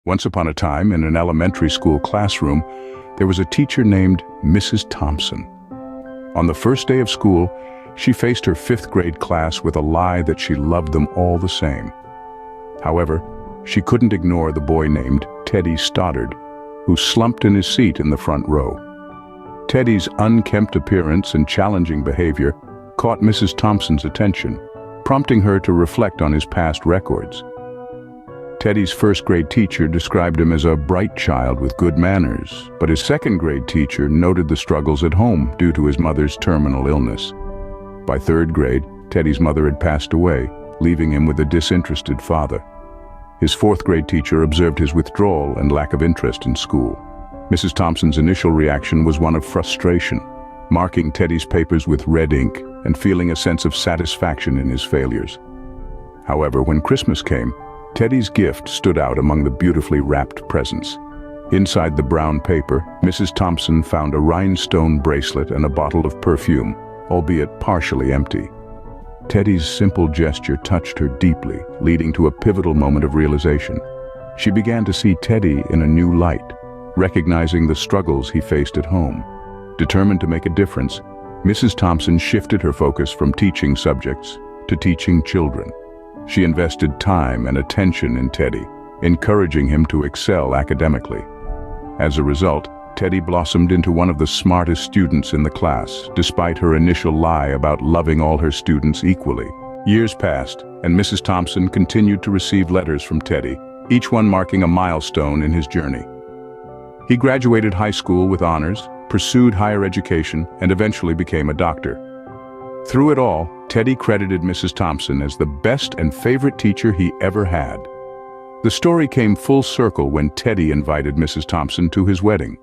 Once upon a time, in an elementary school classroom, there was a teacher named Mrs. Thompson. On the first day of school, she faced her fifth grade class with a lie that she loved them all the same. However, she couldn't ignore the boy named Teddy Stoddard, who slumped in his seat in the front row. Teddy's unkempt appearance and challenging behavior caught Mrs. Thompson's attention, prompting her to reflect on his past records. Teddy's first grade teacher described him as a bright child with good manners, but his second grade teacher noted the struggles at home due to his mother's terminal illness. By third grade, Teddy's mother had passed away, leaving him with a disinterested father. His fourth grade teacher observed his withdrawal and lack of interest in school. Mrs. Thompson's initial reaction was one of frustration, marking Teddy's papers with red ink and feeling a sense of satisfaction in his failures. However, when Christmas came, Teddy's gift stood out among the beautifully wrapped presents. Inside the brown paper, Mrs. Thompson found a rhinestone bracelet and a bottle of perfume, albeit partially empty. Teddy's simple gesture touched her deeply, leading to a pivotal moment of realization. She began to see Teddy in a new light, recognizing the struggles he faced at home. Determined to make a difference, Mrs. Thompson shifted her focus from teaching subjects to teaching children. She invested time and attention in Teddy, encouraging him to excel academically. As a result, Teddy blossomed into one of the smartest students in the class, despite her initial lie about loving all her students equally. Years passed, and Mrs. Thompson continued to receive letters from Teddy, each one marking a milestone in his journey. He graduated high school with honors, pursued higher education, and eventually became a doctor. Through it all, Teddy credited Mrs. Thompson as the best and favorite teacher he ever had. The story came full circle when Teddy invited Mrs. Thompson to his wedding.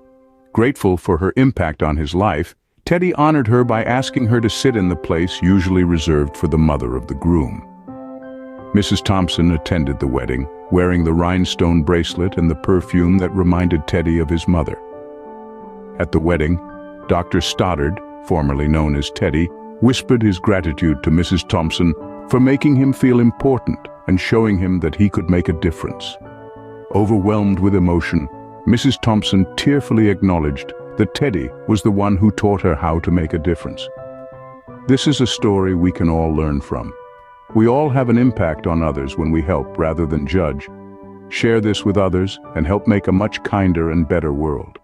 Grateful for her impact on his life, Teddy honored her by asking her to sit in the place usually reserved for the mother of the groom. Mrs. Thompson attended the wedding, wearing the rhinestone bracelet and the perfume that reminded Teddy of his mother. At the wedding, Dr. Stoddard, formerly known as Teddy, whispered his gratitude to Mrs. Thompson for making him feel important and showing him that he could make a difference. Overwhelmed with emotion, Mrs. Thompson tearfully acknowledged that Teddy was the one who taught her how to make a difference. This is a story we can all learn from. We all have an impact on others when we help rather than judge. Share this with others and help make a much kinder and better world.